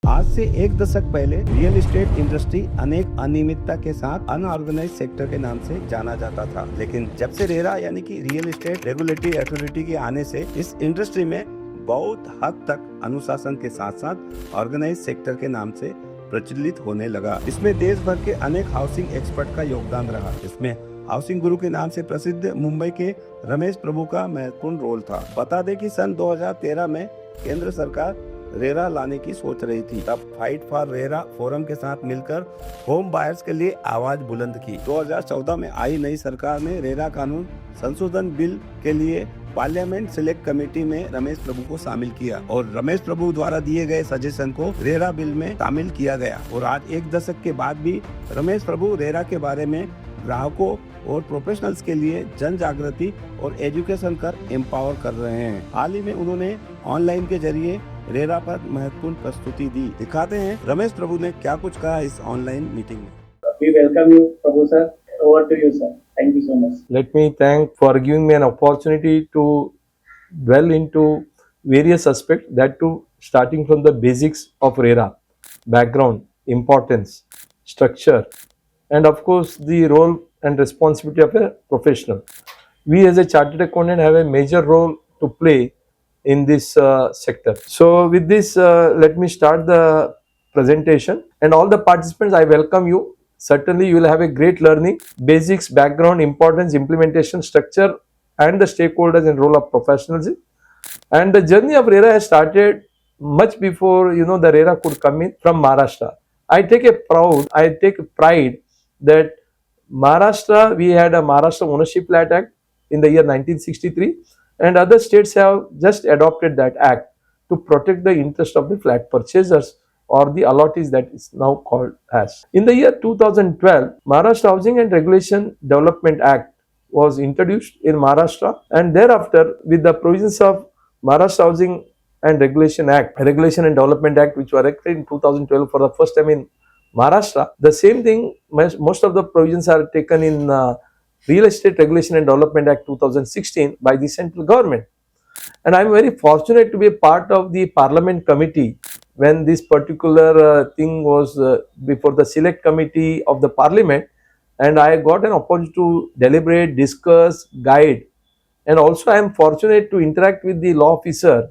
आज से एक दशक पहले रियल एस्टेट इंडस्ट्री अनेक अनियमितता के साथ अनऑर्गेनाइज सेक्टर के नाम से जाना जाता था, लेकिन जब से रेरा यानी कि रियल एस्टेट रेगुलेटरी अथॉरिटी के आने से इस इंडस्ट्री में बहुत हद तक अनुशासन के साथ साथ ऑर्गेनाइज सेक्टर के नाम से प्रचलित होने लगा। इसमें देश भर के अनेक हाउसिंग एक्सपर्ट का योगदान रहा। इसमें हाउसिंग गुरु के नाम से प्रसिद्ध मुंबई के रमेश प्रभु का महत्वपूर्ण रोल था। बता दें कि सन 2013 में केंद्र सरकार रेरा लाने की सोच रही थी। तब फाइट फॉर रेरा फोरम के साथ मिलकर होम बायर्स के लिए आवाज बुलंद की। 2014 में आई नई सरकार ने रेरा कानून संशोधन बिल के लिए पार्लियामेंट सिलेक्ट कमेटी में रमेश प्रभु को शामिल किया और रमेश प्रभु द्वारा दिए गए सजेशन को रेरा बिल में शामिल किया गया। और आज एक दशक के बाद भी रमेश प्रभु रेरा के बारे में ग्राहकों और प्रोफेशनल्स के लिए जन जागृति और एजुकेशन कर एम्पावर कर रहे हैं। हाल ही में उन्होंने ऑनलाइन के जरिए रेरा पर महत्वपूर्ण प्रस्तुति दी। दिखाते हैं रमेश प्रभु ने क्या कुछ कहा इस ऑनलाइन मीटिंग में। We welcome you, Prabhu sir. Over to you, sir. Thank you so much. Let me thank for giving me an opportunity to dwell into various aspects, that too starting from the basics of RERA, background, importance, structure, and of course the role and responsibility of a professional. We as a chartered accountant have a major role to play in this sector. So with this, let me start the presentation, and all the participants, I welcome you. Certainly you will have a great learning, basics, background, importance, implementation, structure, and the stakeholders and role of professionalism. And the journey of RERA has started much before the RERA could come in from Maharashtra. I take pride that Maharashtra, we had a Maharashtra Ownership Flat Act in the year 1963, and other states have just adopted that act to protect the interest of the flat purchasers or the allottees, that is now called as. In the year 2012, Maharashtra Housing and Regulation Development Act was introduced in Maharashtra, and thereafter with the provisions of Maharashtra Housing and Regulation and Development Act, which were enacted in 2012 for the first time in Maharashtra, the same thing, most of the provisions are taken in Real Estate Regulation and Development Act 2016 by the central government. And I am very fortunate to be a part of the Parliament committee when this particular thing was before the select committee of the Parliament, and I got an opportunity to deliberate, discuss, guide, and also I am fortunate to interact with the law officer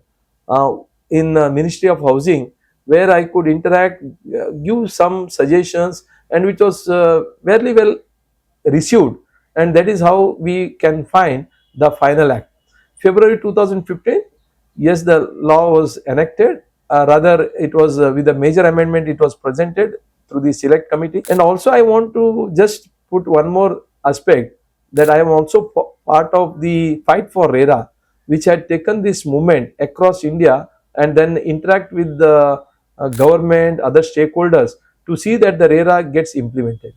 in Ministry of Housing, where I could interact, give some suggestions, and which was very well received, and that is how we can find the final act. February 2015, yes, the law was enacted, rather it was with a major amendment, it was presented through the select committee. And also I want to just put one more aspect, that I am also part of the fight for RERA, which had taken this movement across India and then interact with the government, other stakeholders to see that the RERA gets implemented.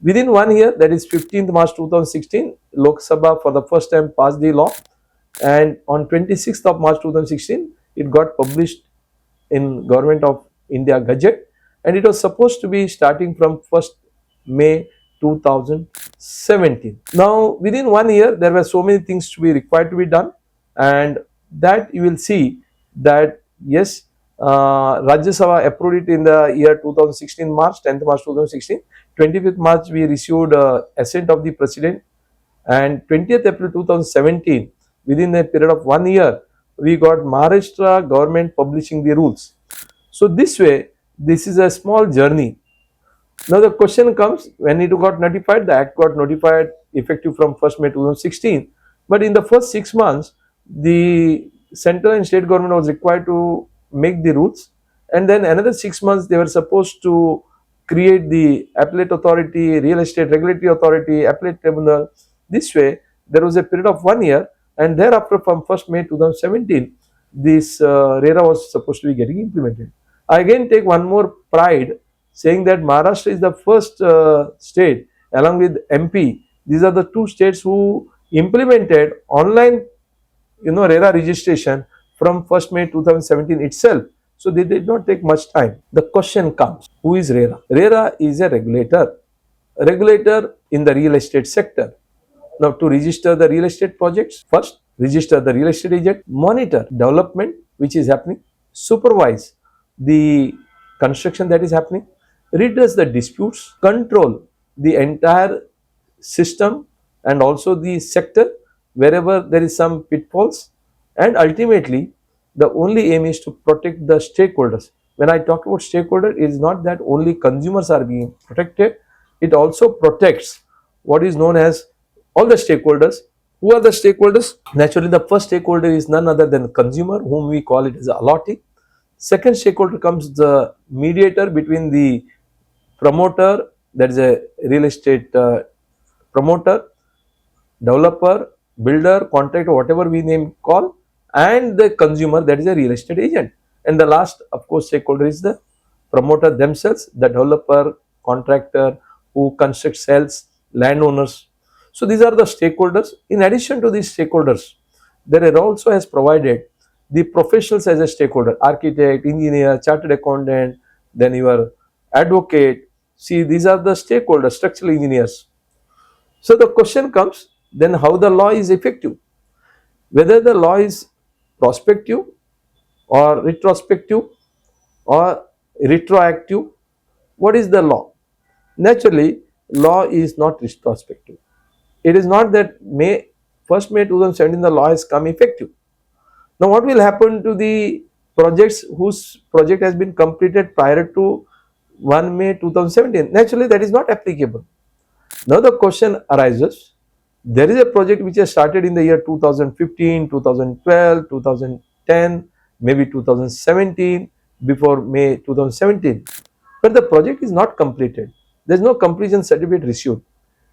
Within 1 year, that is 15th March 2016, Lok Sabha for the first time passed the law, and on 26th of March 2016, it got published in Government of India Gazette, and it was supposed to be starting from 1st May 2017. Now, within 1 year, there were so many things to be required to be done, and that you will see that yes, Rajya Sabha approved it in the year 2016 March, 10th March 2016. 25th March we received assent of the President, and 20th April 2017, within a period of 1 year, we got Maharashtra government publishing the rules. So this way, this is a small journey. Now the question comes, when it got notified, the act got notified effective from 1st May 2016, but in the first 6 months, the central and state government was required to make the rules, and then another 6 months they were supposed to create the appellate authority, real estate regulatory authority, appellate tribunal. This way, there was a period of 1 year, and thereafter from 1st May 2017, this RERA was supposed to be getting implemented. I again take one more pride saying that Maharashtra is the first state along with MP. These are the two states who implemented online RERA registration from 1st May 2017 itself. So they did not take much time. The question comes, who is RERA? RERA is a regulator in the real estate sector. Now to register the real estate projects, first register the real estate agent, monitor development which is happening, supervise the construction that is happening, redress the disputes, control the entire system and also the sector wherever there is some pitfalls, and ultimately the only aim is to protect the stakeholders. When I talk about stakeholder, it is not that only consumers are being protected, it also protects what is known as all the stakeholders. Who are the stakeholders? Naturally, the first stakeholder is none other than the consumer, whom we call it as a allotee. Second stakeholder comes the mediator between the promoter, that is a real estate promoter, developer, builder, contractor, whatever we name call, and the consumer, that is a real estate agent. And the last, of course, stakeholder is the promoter themselves, the developer, contractor who constructs, sells, landowners. So these are the stakeholders. In addition to these stakeholders, there also has provided the professionals as a stakeholder: architect, engineer, chartered accountant, then your advocate. See, these are the stakeholders, structural engineers. So the question comes then, how the law is effective? Whether the law is prospective or retrospective or retroactive, what is the law? Naturally, law is not retrospective. It is not that first May 2017 the law has come effective. Now what will happen to the projects whose project has been completed prior to 1 May 2017? Naturally, that is not applicable. Now the question arises, there is a project which has started in the year 2015, 2012, 2010, maybe 2017, before May 2017, but the project is not completed. There is no completion certificate issued.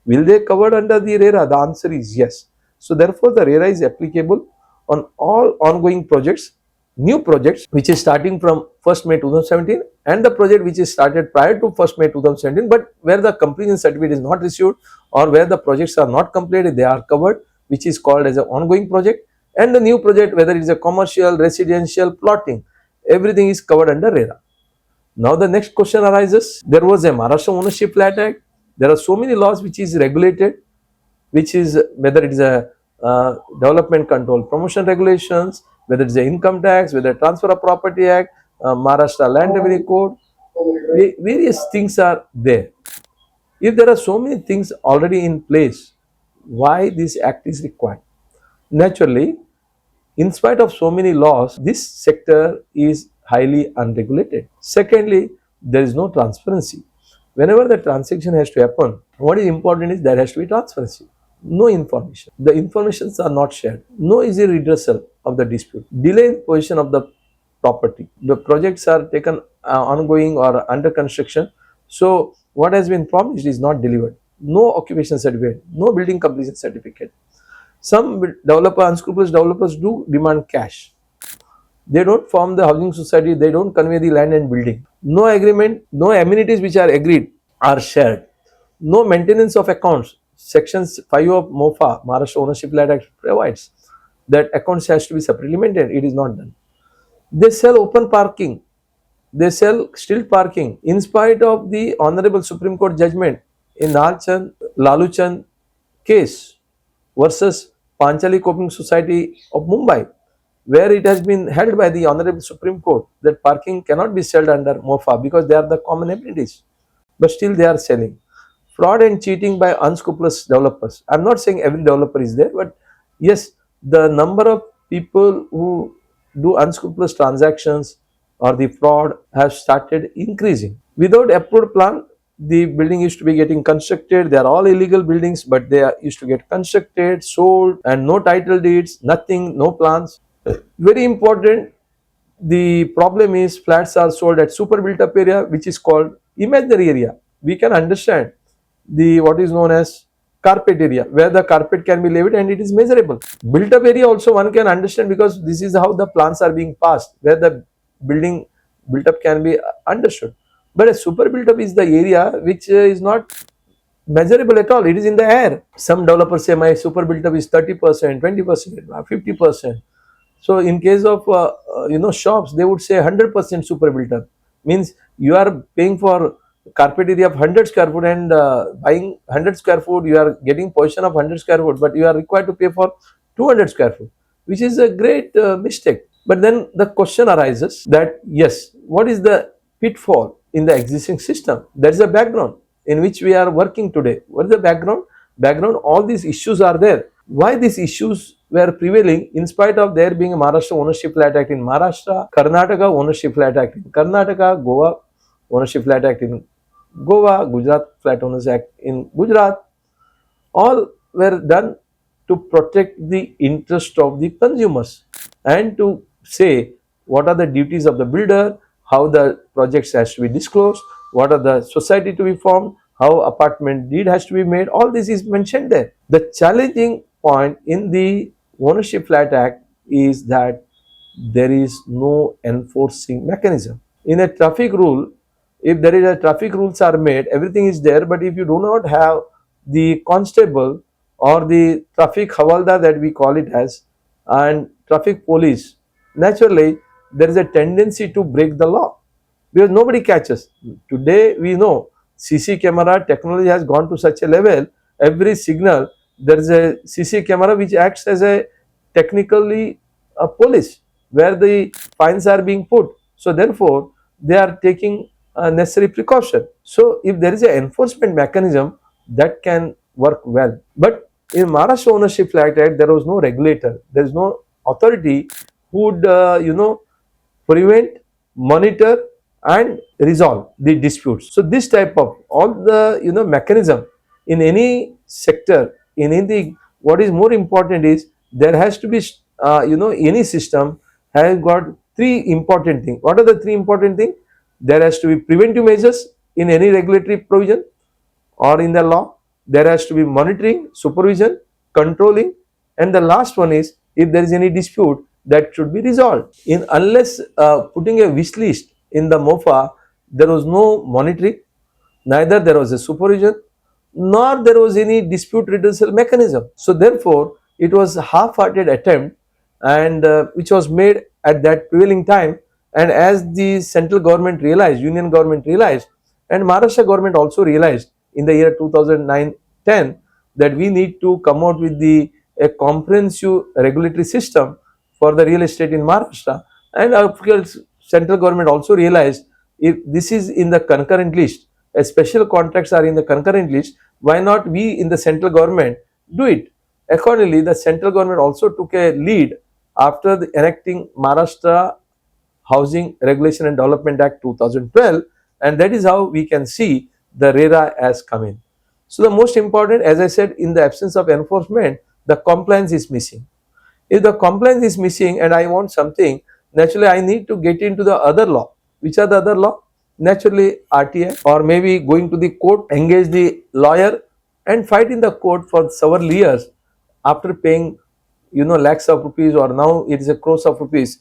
Will they covered under the RERA? The answer is yes. So therefore, the RERA is applicable on all ongoing projects, new projects which is starting from 1st May 2017, and the project which is started prior to 1st May 2017, but where the completion certificate is not issued or where the projects are not completed, they are covered, which is called as an ongoing project. And the new project, whether it is a commercial, residential, plotting, everything is covered under RERA. Now the next question arises, there was a Maharashtra Ownership Flat Act. There are so many laws which is regulated, which is whether it is a development control promotion regulations, whether it is a income tax, whether transfer of property act, Maharashtra land revenue code, various things are there. If there are so many things already in place, why this act is required? Naturally, in spite of so many laws, this sector is highly unregulated. Secondly, there is no transparency. Whenever the transaction has to happen, what is important is there has to be transparency. No information. The informations are not shared. No easy redressal of the dispute. Delay in possession of the property. The projects are taken ongoing or under construction. So what has been promised is not delivered. No occupation certificate. No building completion certificate. Some unscrupulous developers do demand cash. They don't form the housing society, they don't convey the land and building. No agreement, no amenities which are agreed are shared. No maintenance of accounts. Sections 5 of MOFA, Maharashtra Ownership Flat Act, provides that accounts has to be separately maintained. It is not done. They sell open parking. They sell still parking. In spite of the Honorable Supreme Court judgment in Laluchand case versus Panchali Coping Society of Mumbai, where it has been held by the Honorable Supreme Court that parking cannot be sold under MOFA because they are the common amenities, but still they are selling. Fraud and cheating by unscrupulous developers. I am not saying every developer is there, but yes, the number of people who do unscrupulous transactions or the fraud have started increasing. Without approved plan, the building used to be getting constructed. They are all illegal buildings, but they used to get constructed, sold, and no title deeds, nothing, no plans. Very important, the problem is flats are sold at super built up area, which is called imaginary area. We can understand the what is known as carpet area, where the carpet can be levied and it is measurable. Built up area also one can understand because this is how the plans are being passed, where the building built up can be understood. But a super built up is the area which is not measurable at all. It is in the air. Some developers say my super built up is 30%, 20%, 50%. So in case of shops, they would say 100% super built up. Means you are paying for carpet area of 100 square foot and buying 100 square foot, you are getting possession of 100 square foot, but you are required to pay for 200 square foot, which is a great mistake. But then the question arises that yes, what is the pitfall in the existing system. That is the background in which we are working today. What is the background? Background, all these issues are there. Why these issues were prevailing in spite of there being a Maharashtra Ownership Flat Act in Maharashtra, Karnataka Ownership Flat Act in Karnataka, Goa Ownership Flat Act in Goa, Gujarat Flat Owners Act in Gujarat, all were done to protect the interest of the consumers and to say what are the duties of the builder, how the projects has to be disclosed, what are the society to be formed, how apartment deed has to be made. All this is mentioned there. The challenging point in the Ownership Flat Act is that there is no enforcing mechanism. In a traffic rule, if there is a traffic rules are made, everything is there, but if you do not have the constable or the traffic hawaldar that we call it as, and traffic police, naturally there is a tendency to break the law because nobody catches. Today we know CC camera technology has gone to such a level, every signal there is a CC camera which acts as a technically a police where the fines are being put. So therefore they are taking necessary precaution. So if there is an enforcement mechanism that can work well, but in Maharashtra Ownership Flat Act there was no regulator, there is no authority who would prevent, monitor and resolve the disputes. So this type of all the mechanism in any sector, in anything, what is more important is there has to be any system has got three important things. What are the three important things? There has to be preventive measures in any regulatory provision or in the law. There has to be monitoring, supervision, controlling, and the last one is if there is any dispute that should be resolved. In unless putting a wish list in the MOFA, there was no monitoring, neither there was a supervision, nor there was any dispute redressal mechanism. So therefore, it was a half-hearted attempt and which was made at that prevailing time, and as the central government realized, union government realized, and Maharashtra government also realized in the year 2009-10 that we need to come out with a comprehensive regulatory system for the real estate in Maharashtra, and of course central government also realized if this is in the concurrent list, special contracts are in the concurrent list, why not we in the central government do it? Accordingly, the central government also took a lead after the enacting Maharashtra Housing Regulation and Development Act 2012, and that is how we can see the RERA has come in. So the most important, as I said, in the absence of enforcement, the compliance is missing. If the compliance is missing and I want something, naturally I need to get into the other law. Which are the other law? Naturally RTI, or maybe going to the court, engage the lawyer and fight in the court for several years after paying lakhs of rupees, or now it is a crores of rupees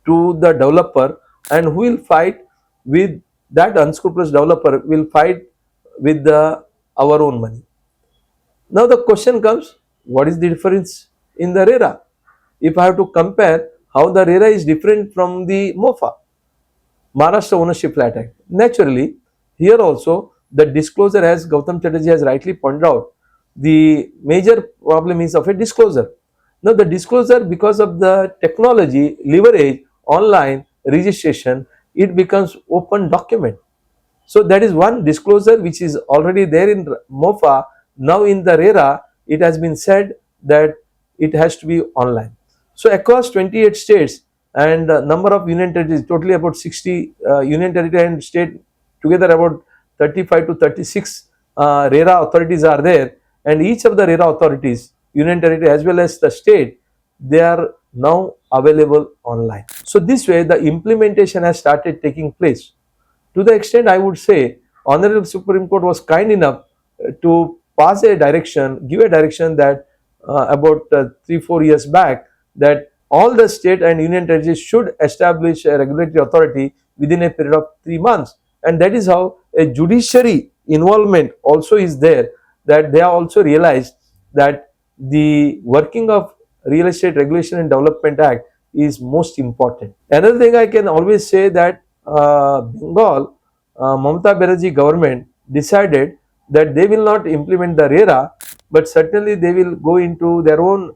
to the developer, and who will fight with that unscrupulous developer will fight with our own money. Now the question comes, what is the difference in the RERA? If I have to compare how the RERA is different from the MOFA, Maharashtra Ownership Flat Act, naturally here also the disclosure, as Gautam Chatterjee has rightly pointed out, the major problem is of a disclosure. Now the disclosure, because of the technology, leverage, online registration, it becomes open document. So that is one disclosure which is already there in MOFA. Now in the RERA, it has been said that it has to be online. So across 28 states and number of union territories, totally about 60 union territory and state together about 35 to 36 RERA authorities are there, and each of the RERA authorities, union territory as well as the state, they are now available online. So this way the implementation has started taking place. To the extent I would say Honorable Supreme Court was kind enough to pass a direction, give a direction that about 3-4 years back, that all the state and union territories should establish a regulatory authority within a period of 3 months, and that is how a judiciary involvement also is there, that they have also realized that the working of Real Estate Regulation and Development Act is most important. Another thing I can always say that Bengal, Mamata Banerjee government decided that they will not implement the RERA, but certainly they will go into their own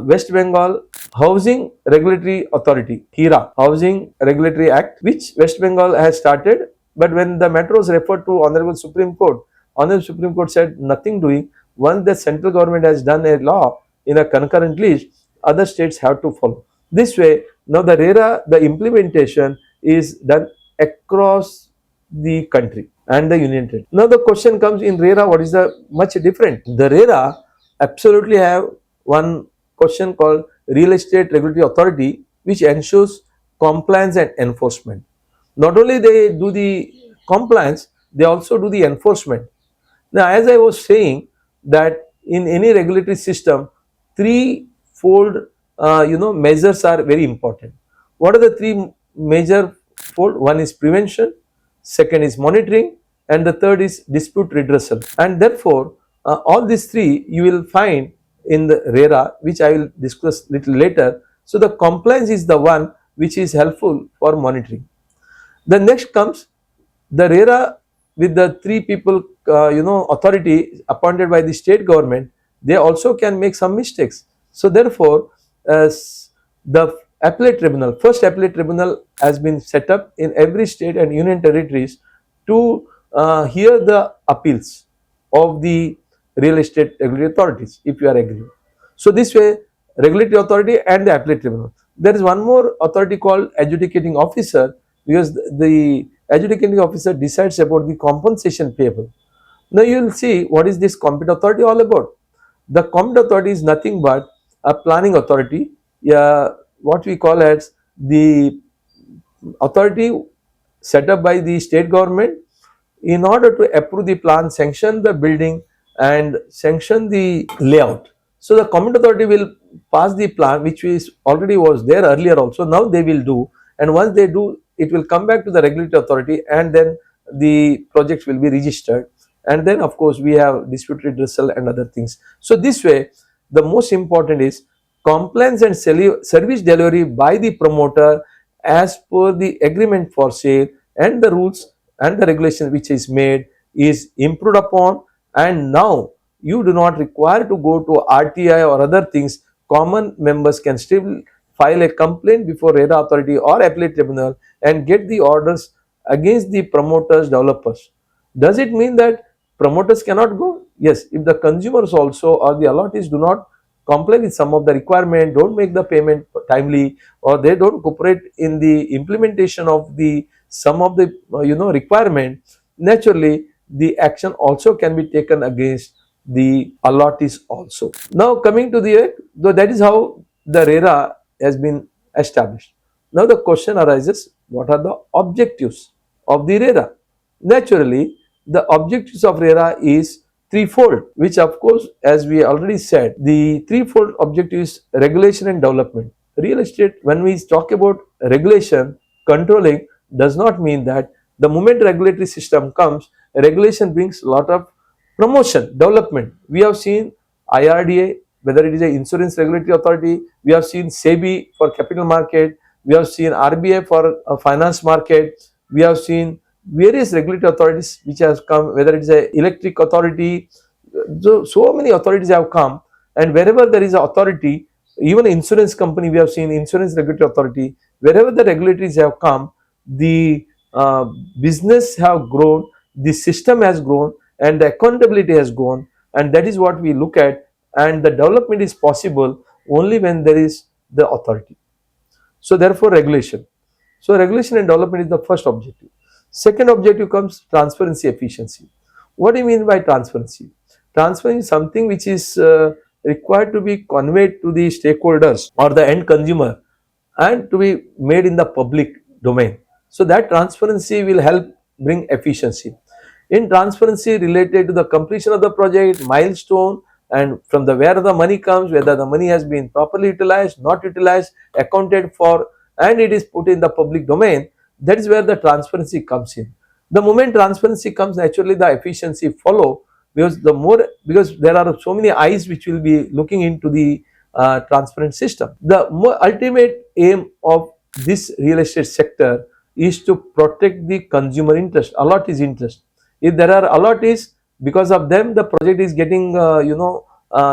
West Bengal Housing Regulatory Authority, HERA, Housing Regulatory Act, which West Bengal has started. But when the matter was referred to Honorable Supreme Court said nothing doing. Once the central government has done a law in a concurrent list, other states have to follow. This way, now the RERA, the implementation is done across the country and the union territory. Now the question comes, in RERA, what is the much different? The RERA absolutely have one question called Real Estate Regulatory Authority, which ensures compliance and enforcement. Not only they do the compliance, they also do the enforcement. Now, as I was saying, that in any regulatory system, three-fold measures are very important. What are the three major fold? One is prevention, second is monitoring, and the third is dispute redressal. And therefore, all these three you will find in the RERA, which I will discuss little later. So the compliance is the one which is helpful for monitoring. The next comes the RERA with the three people, authority appointed by the state government. They also can make some mistakes. So therefore, the appellate tribunal, first appellate tribunal has been set up in every state and union territories to hear the appeals of the real estate regulatory authorities, if you are agree. So this way, regulatory authority and the appellate tribunal. There is one more authority called adjudicating officer, because the adjudicating officer decides about the compensation payable. Now you will see what is this competent authority all about. The competent authority is nothing but a planning authority, what we call as the authority set up by the state government in order to approve the plan, sanction the building and sanction the layout. So the competent authority will pass the plan, which is already was there earlier also. Now they will do, and once they do, it will come back to the regulatory authority, and then the projects will be registered. And then of course we have dispute redressal and other things. So this way, the most important is compliance and service delivery by the promoter as per the agreement for sale, and the rules and the regulation which is made is improved upon. And now you do not require to go to RTI or other things. Common members can still file a complaint before RERA authority or appellate tribunal and get the orders against the promoters, developers. Does it mean that promoters cannot go? Yes, if the consumers also or the allottees do not comply with some of the requirement, don't make the payment timely, or they don't cooperate in the implementation of the some of the requirement, naturally the action also can be taken against the allottees also. Now coming to the, that is how the RERA has been established. Now the question arises, what are the objectives of the RERA? Naturally, the objectives of RERA is threefold, which of course, as we already said, the threefold objective is regulation and development. Real estate, when we talk about regulation, controlling does not mean that the moment regulatory system comes, regulation brings a lot of promotion, development. We have seen IRDA, whether it is an insurance regulatory authority, we have seen SEBI for capital market, we have seen RBI for a finance market, we have seen various regulatory authorities which has come, whether it is a electric authority. So many authorities have come, and wherever there is an authority, even insurance company, we have seen insurance regulatory authority, wherever the regulatories have come, the business have grown, the system has grown, and the accountability has grown, and that is what we look at. And the development is possible only when there is the authority. So therefore regulation. So regulation and development is the first objective. Second objective comes transparency, efficiency. What do you mean by transparency? Transparency is something which is required to be conveyed to the stakeholders or the end consumer and to be made in the public domain. So that transparency will help bring efficiency. In transparency related to the completion of the project, milestone, and from the where the money comes, whether the money has been properly utilized, not utilized, accounted for, and it is put in the public domain, that is where the transparency comes in. The moment transparency comes, naturally the efficiency follow, because because there are so many eyes which will be looking into the transparent system. The ultimate aim of this real estate sector is to protect the consumer interest, allottees interest. If there are allottees, because of them the project is getting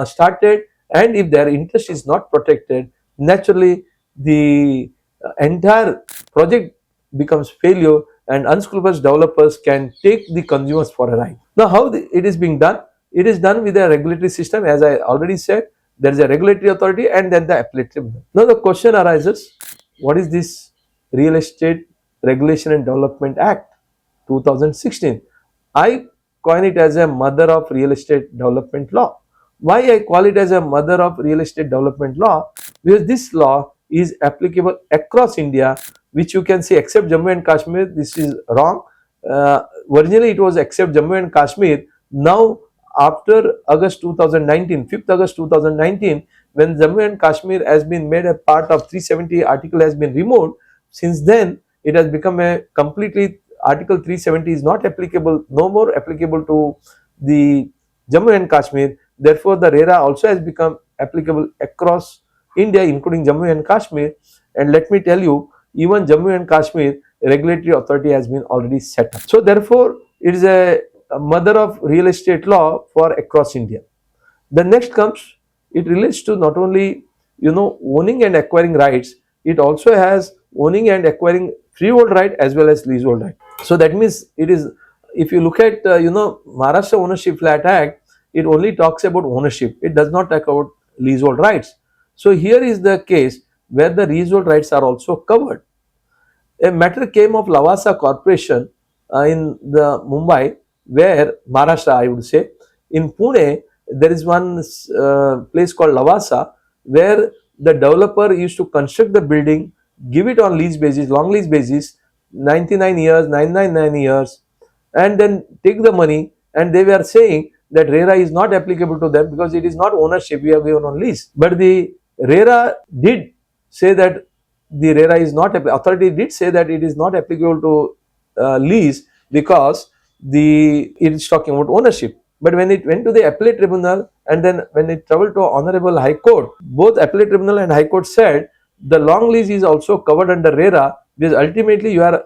started, and if their interest is not protected, naturally the entire project becomes failure and unscrupulous developers can take the consumers for a ride. Now how it is being done? It is done with a regulatory system. As I already said, there is a regulatory authority and then the appellate tribunal. Now the question arises, what is this Real Estate Regulation and Development Act 2016? I coin it as a mother of real estate development law. Why I call it as a mother of real estate development law? Because this law is applicable across India, which you can say except Jammu and Kashmir. This is wrong. Originally it was except Jammu and Kashmir. Now after August 2019, 5th August 2019, when Jammu and Kashmir has been made a part of 370 article has been removed, since then it has become a completely Article 370 is not applicable, no more applicable to the Jammu and Kashmir. Therefore, the RERA also has become applicable across India, including Jammu and Kashmir. And let me tell you, even Jammu and Kashmir regulatory authority has been already set up. So, therefore, it is a mother of real estate law for across India. The next comes, it relates to not only owning and acquiring rights, it also has owning and acquiring freehold right as well as leasehold right. So that means it is, if you look at Maharashtra Ownership Flat Act, it only talks about ownership. It does not talk about leasehold rights. So here is the case where the leasehold rights are also covered. A matter came of Lavasa Corporation in the Mumbai, where Maharashtra, I would say. In Pune, there is one place called Lavasa, where the developer used to construct the building, give it on lease basis, long lease basis, 99 years, 999 years, and then take the money, and they were saying that RERA is not applicable to them because it is not ownership, we have given on lease. But the RERA did say that the RERA is not, authority did say that it is not applicable to lease because it is talking about ownership. But when it went to the appellate tribunal and then when it traveled to Honorable High Court, both appellate tribunal and High Court said the long lease is also covered under RERA because ultimately you are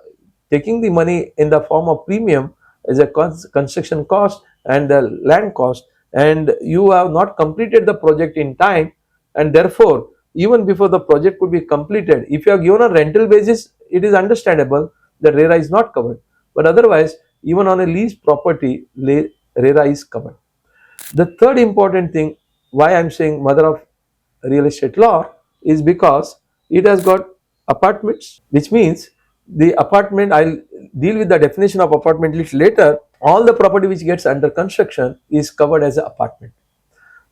taking the money in the form of premium as a construction cost and the land cost, and you have not completed the project in time, and therefore even before the project could be completed, if you are given on rental basis, it is understandable that RERA is not covered. But otherwise, even on a leased property, RERA is covered. The third important thing why I am saying mother of real estate law is because it has got apartments, which means the apartment, I'll deal with the definition of apartment little later. All the property which gets under construction is covered as an apartment.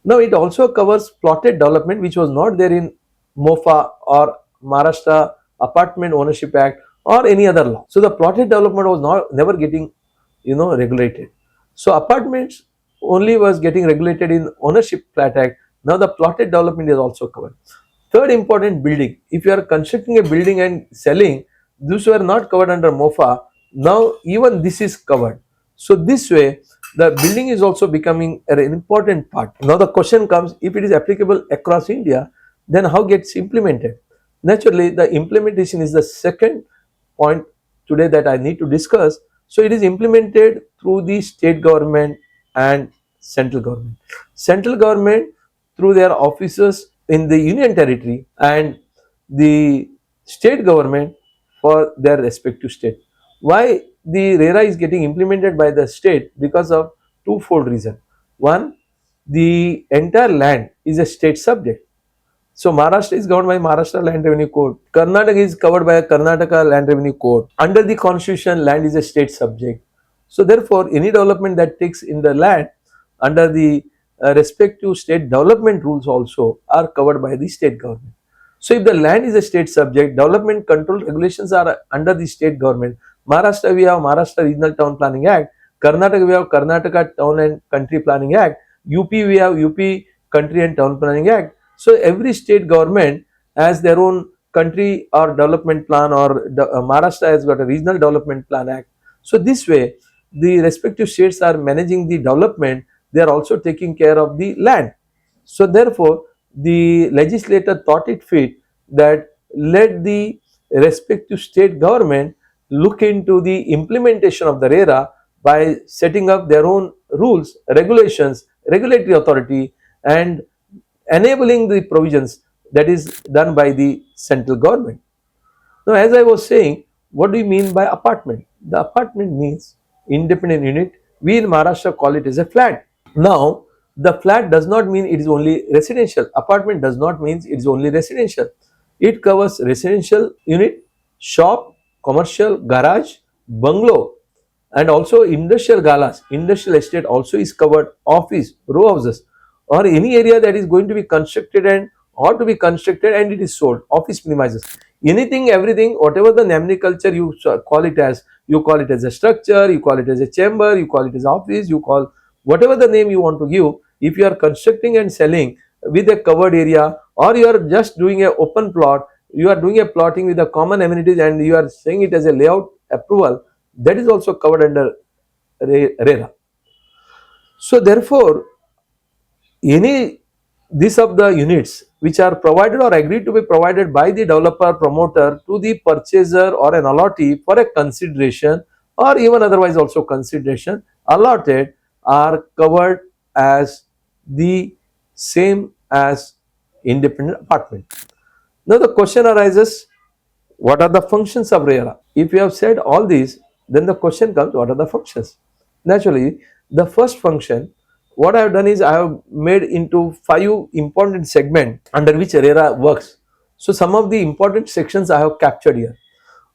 Now it also covers plotted development, which was not there in MOFA or Maharashtra Apartment Ownership Act or any other law. So the plotted development was never getting regulated. So apartments only was getting regulated in Ownership Flat Act. Now the plotted development is also covered. Third important, building. If you are constructing a building and selling, those were not covered under MOFA. Now even this is covered. So this way the building is also becoming an important part. Now the question comes, if it is applicable across India, then how gets implemented? Naturally, the implementation is the second point today that I need to discuss. So it is implemented through the state government and central government. Central government through their officers in the union territory and the state government for their respective state. Why the RERA is getting implemented by the state? Because of twofold reason. One, the entire land is a state subject. So Maharashtra is governed by Maharashtra Land Revenue Code. Karnataka is covered by a Karnataka Land Revenue Code. Under the constitution, land is a state subject. So therefore, any development that takes in the land under the respective state development rules also are covered by the state government. So if the land is a state subject, development control regulations are under the state government. Maharashtra, we have Maharashtra Regional Town Planning Act. Karnataka, we have Karnataka Town and Country Planning Act. UP, we have UP Country and Town Planning Act. So every state government has their own country or development plan, or Maharashtra has got a Regional Development Plan Act. So this way, the respective states are managing the development. They are also taking care of the land. So therefore, the legislator thought it fit that let the respective state government look into the implementation of the RERA by setting up their own rules, regulations, regulatory authority, and enabling the provisions that is done by the central government. Now, as I was saying, what do you mean by apartment? The apartment means independent unit. We in Maharashtra call it as a flat. Now, the flat does not mean it is only residential. Apartment does not mean it is only residential. It covers residential unit, shop, commercial, garage, bungalow, and also industrial galas. Industrial estate also is covered, office, row houses, or any area that is going to be constructed and or to be constructed and it is sold. Office premises. Anything, everything, whatever the nomenclature you call it as, you call it as a structure, you call it as a chamber, you call it as office, you call whatever the name you want to give. If you are constructing and selling with a covered area, or you are just doing a open plot, you are doing a plotting with the common amenities and you are saying it as a layout approval, that is also covered under RERA. So therefore, any this of the units which are provided or agreed to be provided by the developer promoter to the purchaser or an allottee for a consideration or even otherwise also consideration allotted are covered as the same as independent apartment. Now the question arises, what are the functions of RERA? If you have said all these, then the question comes, what are the functions? Naturally, the first function, what I have done is I have made into 5 important segments under which RERA works. So some of the important sections I have captured here.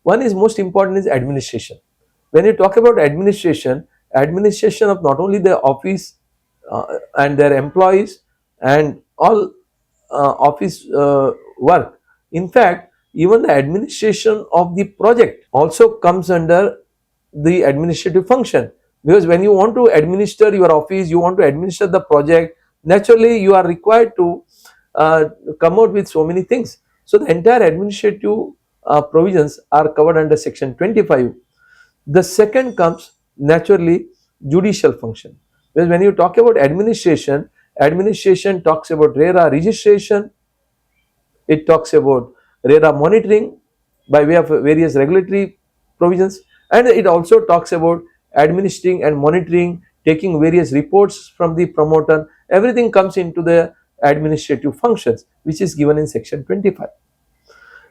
One is most important is administration. When you talk about administration, administration of not only the office and their employees and all office work. In fact, even the administration of the project also comes under the administrative function, because when you want to administer your office, you want to administer the project, naturally you are required to come out with so many things. So the entire administrative provisions are covered under section 25. The second comes naturally judicial function, because when you talk about administration, administration talks about RERA registration, it talks about RERA monitoring by way of various regulatory provisions, and it also talks about administering and monitoring, taking various reports from the promoter. Everything comes into the administrative functions which is given in section 25.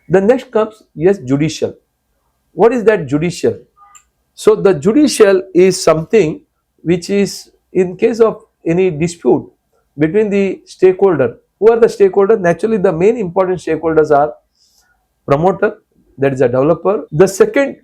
The next comes, yes, judicial. What is that judicial? So the judicial is something which is in case of any dispute between the stakeholder. Who are the stakeholders? Naturally, the main important stakeholders are promoter, that is a developer. The second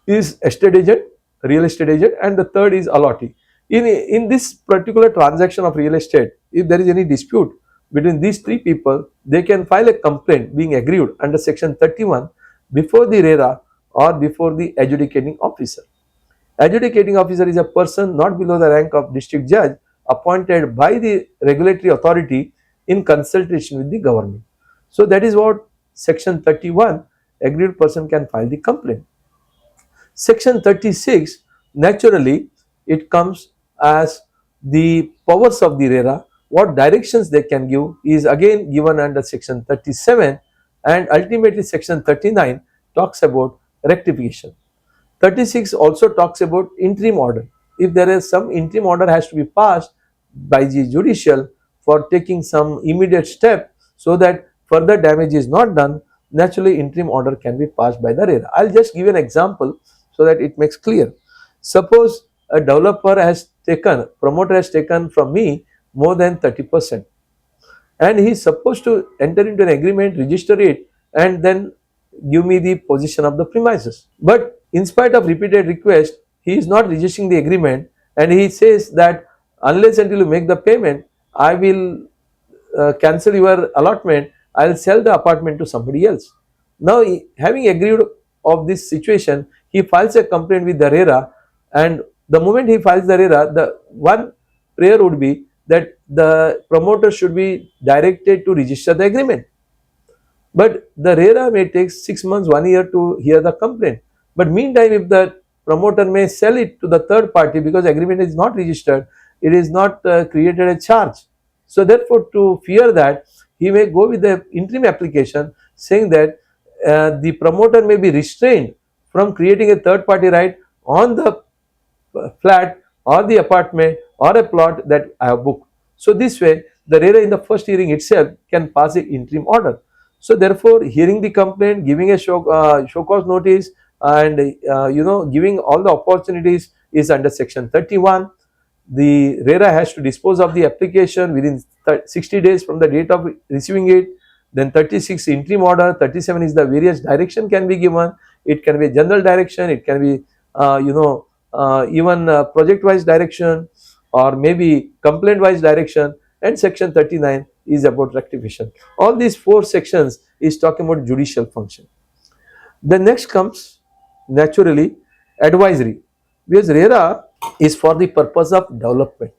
is estate agent, real estate agent, and the third is allottee. In this particular transaction of real estate, if there is any dispute between these 3 people, they can file a complaint being aggrieved under section 31 before the RERA or before the adjudicating officer. Adjudicating officer is a person not below the rank of district judge appointed by the regulatory authority in consultation with the government. So that is what section 31, aggrieved person can file the complaint. Section 36, naturally it comes as the powers of the RERA, what directions they can give is again given under section 37, and ultimately section 39 talks about rectification. 36 also talks about interim order. If there is some interim order has to be passed by the judicial for taking some immediate step so that further damage is not done, naturally interim order can be passed by the RERA. I'll just give an example so that it makes clear. Suppose a developer has taken, promoter has taken from me more than 30%, and he is supposed to enter into an agreement, register it, and then give me the possession of the premises. But in spite of repeated request, he is not registering the agreement, and he says that unless until you make the payment, I will cancel your allotment, I will sell the apartment to somebody else. Now, having agreed of this situation, he files a complaint with the RERA, and the moment he files the RERA, the one prayer would be that the promoter should be directed to register the agreement. But the RERA may take 6 months, 1 year to hear the complaint. But meantime, if the promoter may sell it to the third party because agreement is not registered, it is not created a charge. So therefore, to fear that, he may go with the interim application saying that the promoter may be restrained from creating a third party right on the flat or the apartment or a plot that I have booked. So this way, the RERA in the first hearing itself can pass the interim order. So therefore, hearing the complaint, giving a show cause notice, and giving all the opportunities is under section 31. The RERA has to dispose of the application within 60 days from the date of receiving it. Then 36 interim order, 37 is the various direction can be given. It can be general direction, it can be even project wise direction, or maybe complaint wise direction, and section 39 is about rectification. All these 4 sections is talking about judicial function. The next comes naturally advisory, because RERA is for the purpose of development.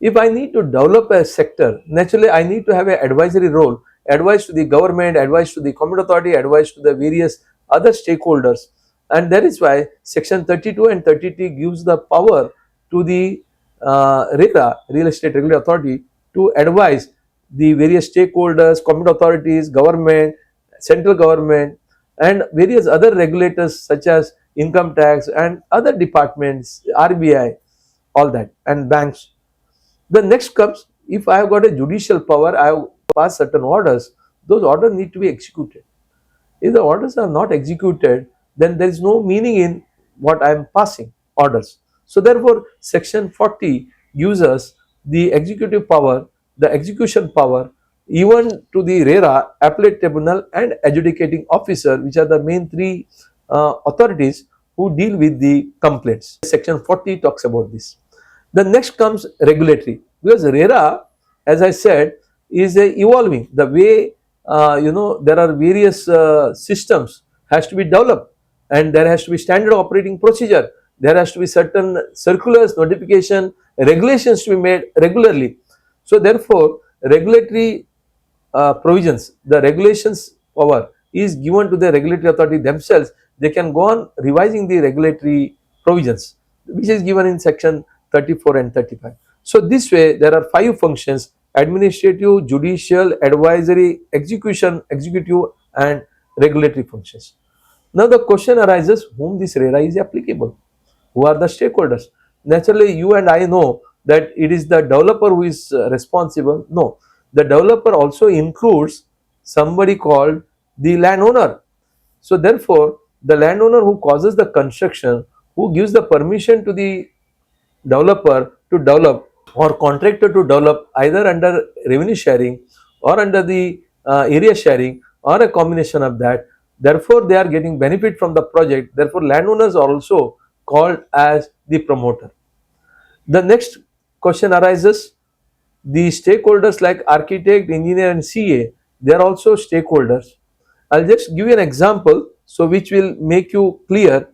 If I need to develop a sector, naturally I need to have an advisory role, advice to the government, advice to the competent authority, advice to the various other stakeholders, and that is why section 32 and 33 gives the power to the RERA, Real Estate Regulatory Authority, to advise the various stakeholders, competent authorities, government, central government, and various other regulators such as income tax and other departments, RBI, all that, and banks. The next comes, if I have got a judicial power, I have passed certain orders, those orders need to be executed. If the orders are not executed, then there is no meaning in what I am passing orders. So therefore, section 40 gives us the executive power, the execution power, even to the RERA, appellate tribunal, and adjudicating officer, which are the main 3 authorities who deal with the complaints. Section 40 talks about this. The next comes regulatory, because RERA, as I said, is evolving. The way there are various systems has to be developed, and there has to be standard operating procedure. There has to be certain circulars, notification, regulations to be made regularly. So therefore, regulatory provisions, the regulations power is given to the regulatory authority themselves. They can go on revising the regulatory provisions, which is given in section 34 and 35. So this way there are 5 functions: administrative, judicial, advisory, execution, executive, and regulatory functions. Now the question arises, whom this RERA is applicable? Who are the stakeholders? Naturally, you and I know that it is the developer who is responsible. No, the developer also includes somebody called the landowner. So therefore, the landowner who causes the construction, who gives the permission to the developer to develop, or contractor to develop, either under revenue sharing or under the area sharing, or a combination of that. Therefore, they are getting benefit from the project. Therefore, landowners are also called as the promoter. The next question arises, the stakeholders like architect, engineer, and CA, they are also stakeholders. I'll just give you an example, so which will make you clear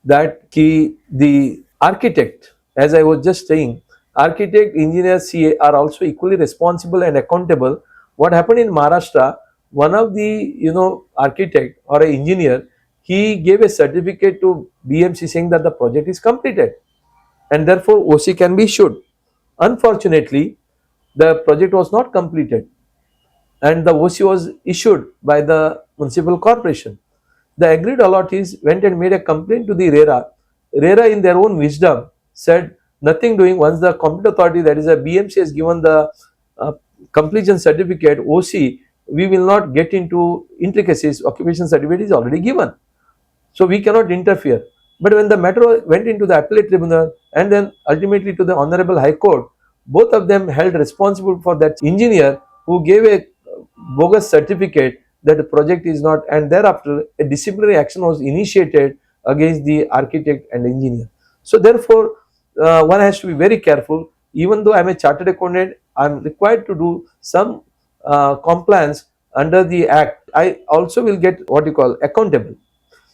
that the architect, as I was just saying, architect, engineer, CA are also equally responsible and accountable. What happened in Maharashtra, one of the architect or an engineer, he gave a certificate to BMC saying that the project is completed, and therefore OC can be issued. Unfortunately, the project was not completed, and the OC was issued by the municipal corporation. The agreed allottees went and made a complaint to the RERA. RERA, in their own wisdom, said nothing doing. Once the competent authority, that is a BMC, has given the completion certificate, OC, we will not get into intricacies. Occupation certificate is already given, so we cannot interfere. But when the matter went into the appellate tribunal and then ultimately to the Honorable High Court, both of them held responsible for that engineer who gave a bogus certificate that the project is not, and thereafter a disciplinary action was initiated against the architect and engineer. So therefore, one has to be very careful. Even though I am a chartered accountant, I am required to do some compliance under the act. I also will get what you call accountable.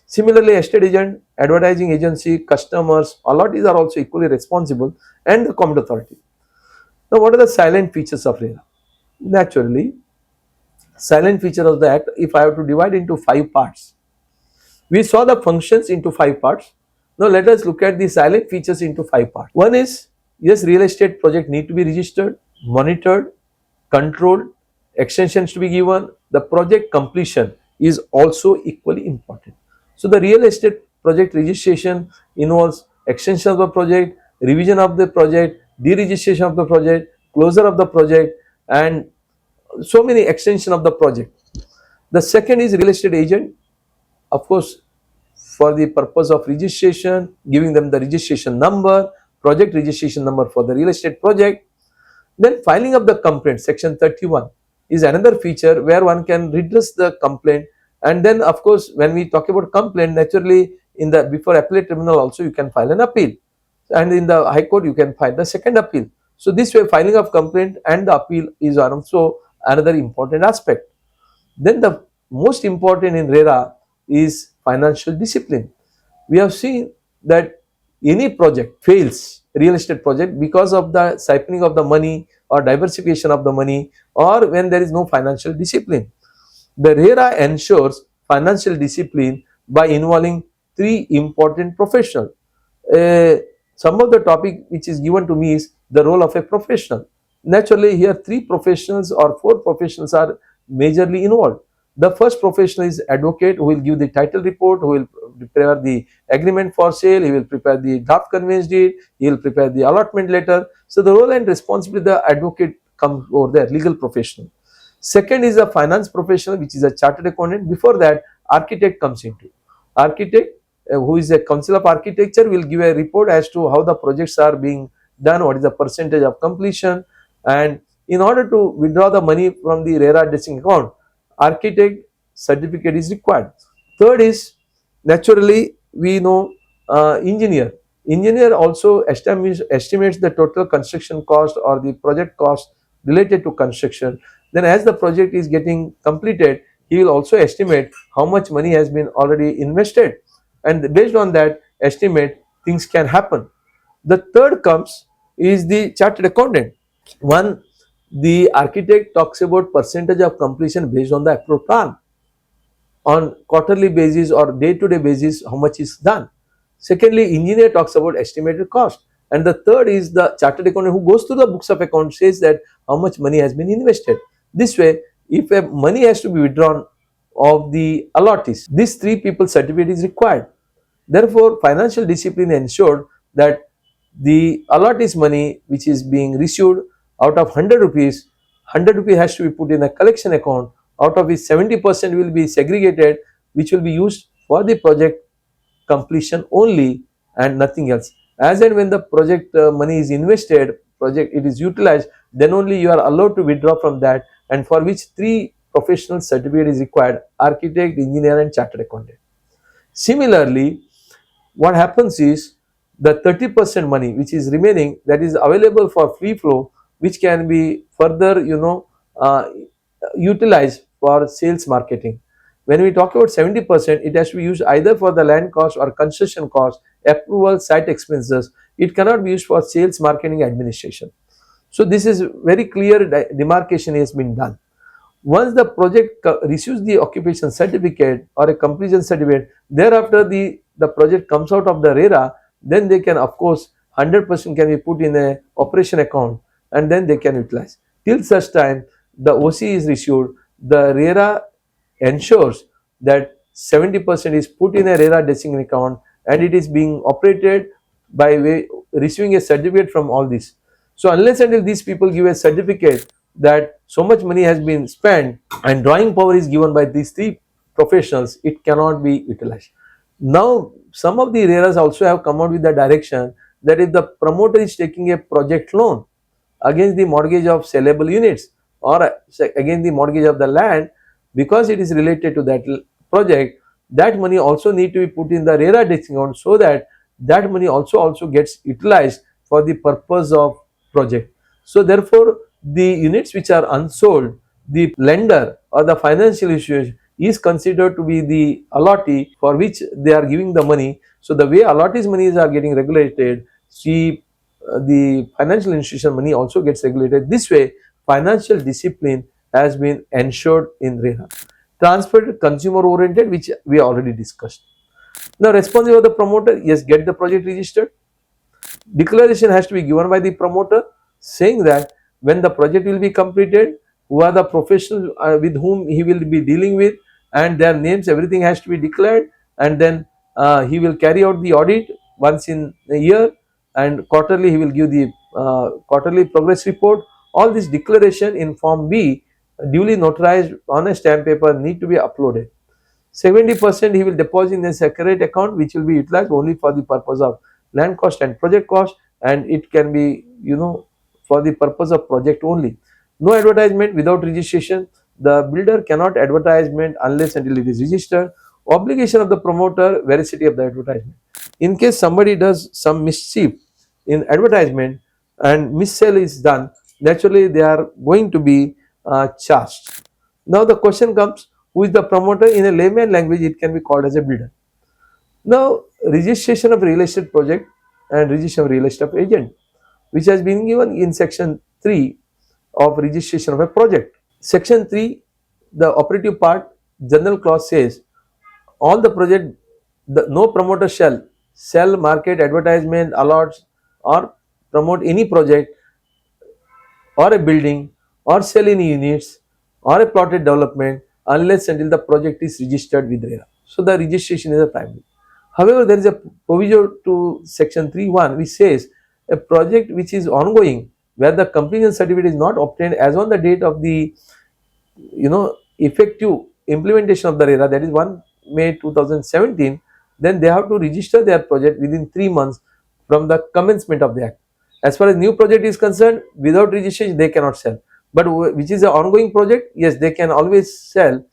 Similarly, estate agent, advertising agency, customers, allottees are also equally responsible, and the competent authority. Now, what are the silent features of RERA? Naturally, silent feature of the act, if I have to divide into 5 parts. We saw the functions into 5 parts. Now let us look at the silent features into 5 parts. One is, yes, real estate project need to be registered, monitored, controlled, extensions to be given. The project completion is also equally important. So the real estate project registration involves extension of the project, revision of the project, deregistration of the project, closure of the project, and so many extension of the project. The second is real estate agent, of course, for the purpose of registration, giving them the registration number, project registration number for the real estate project. Then filing of the complaint, section 31 is another feature where one can redress the complaint. And then of course when we talk about complaint, naturally in the before appellate tribunal also you can file an appeal, and in the high court you can file the second appeal. So this way filing of complaint and the appeal is also another important aspect. Then the most important in RERA is financial discipline. We have seen that any project fails, real estate project, because of the siphoning of the money or diversification of the money, or when there is no financial discipline. The RERA ensures financial discipline by involving three important professionals. Uh, some of the topic which is given to me is the role of a professional. Naturally, here three professionals or four professionals are majorly involved. The first professional is advocate, who will give the title report, who will prepare the agreement for sale, he will prepare the draft conveyance deed, he will prepare the allotment letter. So the role and responsibility of the advocate comes over there, legal professional. Second is a finance professional, which is a chartered accountant. Before that, architect comes into. Architect, who is a council of architecture, will give a report as to how the projects are being done, what is the percentage of completion, and in order to withdraw the money from the RERA addressing account, architect certificate is required. Third is, naturally we know, engineer. Engineer also estimates the total construction cost or the project cost related to construction. Then as the project is getting completed, he will also estimate how much money has been already invested, and based on that estimate things can happen. The third comes is the chartered accountant. One, the architect talks about percentage of completion based on the approved plan, on quarterly basis or day-to-day basis how much is done. Secondly, engineer talks about estimated cost, and the third is the chartered accountant, who goes through the books of accounts, says that how much money has been invested. This way, if a money has to be withdrawn of the allottees, these three people certificate is required. Therefore, financial discipline ensured that the allottees money which is being received, out of 100 rupees, 100 rupees has to be put in a collection account, out of which 70% will be segregated, which will be used for the project completion only and nothing else. As and when the project money is invested, project it is utilized, then only you are allowed to withdraw from that, and for which three professional certificate is required: architect, engineer and chartered accountant. Similarly, what happens is the 30% money which is remaining, that is available for free flow, which can be further utilized for sales marketing. When we talk about 70%, it has to be used either for the land cost or construction cost, approval, site expenses. It cannot be used for sales, marketing, administration. So this is very clear demarcation has been done. Once the project receives the occupation certificate or a completion certificate, thereafter the project comes out of the RERA, then they can, of course, 100% can be put in a operation account, and then they can utilize. Till such time the OC is issued, the RERA ensures that 70% is put in a RERA designated account, and it is being operated by way receiving a certificate from all this. So unless until these people give a certificate that so much money has been spent and drawing power is given by these three professionals, it cannot be utilized. Now some of the RERAs also have come out with the direction that if the promoter is taking a project loan against the mortgage of sellable units or against the mortgage of the land, because it is related to that project, that money also need to be put in the RERA designated account, so that that money also gets utilized for the purpose of project. So therefore the units which are unsold, the lender or the financial institution is considered to be the allottee for which they are giving the money. So the way allottees monies are getting regulated, see the financial institution money also gets regulated. This way financial discipline has been ensured in RERA. Transferred consumer oriented, which we already discussed. Now responsible of the promoter, yes, get the project registered. Declaration has to be given by the promoter saying that when the project will be completed, who are the professionals with whom he will be dealing with, and their names, everything has to be declared, and then he will carry out the audit once in a year, and quarterly he will give the quarterly progress report. All this declaration in form B, duly notarized on a stamp paper, need to be uploaded. 70% he will deposit in a separate account which will be utilized only for the purpose of land cost and project cost, and it can be for the purpose of project only. No advertisement without registration. The builder cannot advertisement unless until it is registered. Obligation of the promoter, veracity of the advertisement. In case somebody does some mischief in advertisement and missale is done, naturally they are going to be charged. Now the question comes, who is the promoter? In a layman language it can be called as a builder. Now registration of real estate project and registration of real estate agent, which has been given in section 3 of registration of a project. Section 3, the operative part, general clause says all the project, no promoter shall sell, market, advertisement, allot or promote any project or a building or sell any units or a plotted development unless until the project is registered with RERA. So the registration is a primary. However, there is a provision to section 3(1) which says a project which is ongoing where the completion certificate is not obtained as on the date of the effective implementation of the RERA, that is 1 May 2017, then they have to register their project within 3 months from the commencement of the act. As far as new project is concerned, without registration they cannot sell, but which is an ongoing project, yes, they can always sell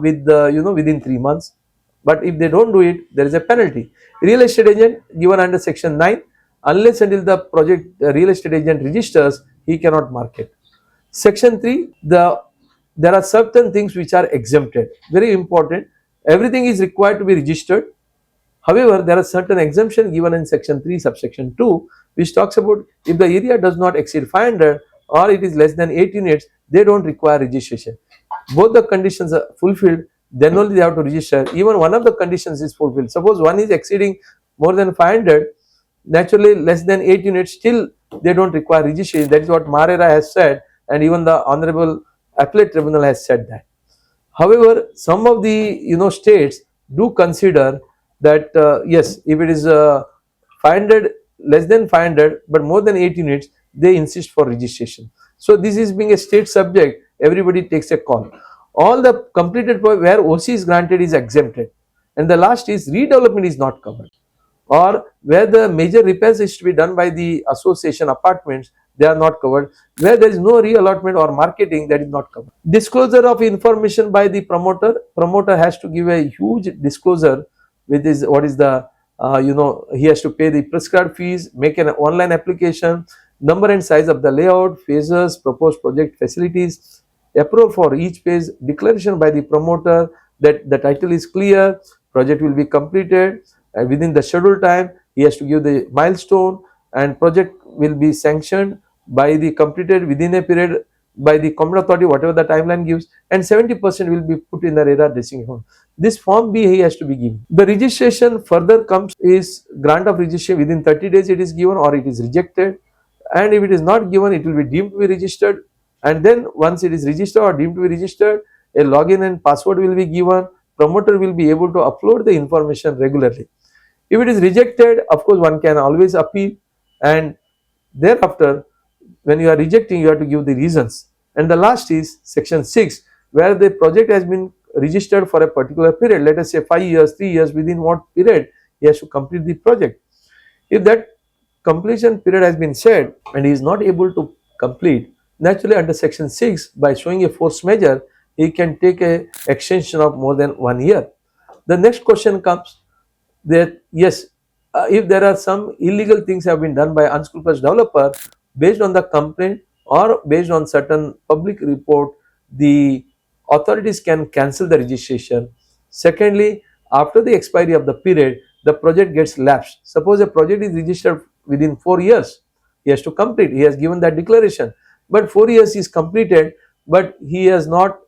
with within 3 months. But if they don't do it, there is a penalty. Real estate agent given under section 9, unless until the project real estate agent registers, he cannot market. Section 3, there are certain things which are exempted. Very important. Everything is required to be registered. However, there are certain exemptions given in section 3 subsection 2 which talks about if the area does not exceed 500 or it is less than 8 units, they don't require registration. Both the conditions are fulfilled, then only they have to register. Even one of the conditions is fulfilled. Suppose one is exceeding more than 500, naturally less than 8 units, still they don't require registration. That is what RERA has said, and even the Honorable Appellate Tribunal has said that. However, some of the states do consider that yes, if it is 500, less than 500 but more than 8 units, they insist for registration. So this is being a state subject, everybody takes a call. All the completed where OC is granted is exempted, and the last is redevelopment is not covered, or where the major repairs is to be done by the association apartments, they are not covered. Where there is no reallotment or marketing, that is not covered. Disclosure of information by the promoter has to give a huge disclosure with his what is the he has to pay the prescribed fees, make an online application, number and size of the layout, phases, proposed project facilities, approval for each phase, declaration by the promoter that the title is clear, project will be completed within the scheduled time. He has to give the milestone, and project will be sanctioned by the completed within a period by the competent authority, whatever the timeline gives, and 70% will be put in the RERA dressing account. This form B he has to be given. The registration further comes is grant of registration within 30 days it is given or it is rejected, and if it is not given, it will be deemed to be registered, and then once it is registered or deemed to be registered, a login and password will be given. Promoter will be able to upload the information regularly. If it is rejected, of course one can always appeal, and thereafter when you are rejecting, you have to give the reasons. And the last is section 6, where the project has been registered for a particular period, let us say 5 years, 3 years, within what period he has to complete the project. If that completion period has been set and he is not able to complete, naturally under section 6, by showing a force majeure, he can take a extension of more than 1 year. The next question comes that yes, if there are some illegal things have been done by unscrupulous developer, based on the complaint or based on certain public report, the authorities can cancel the registration. Secondly, after the expiry of the period, the project gets lapsed. Suppose a project is registered within 4 years, he has to complete, he has given that declaration, but 4 years is completed, but he has not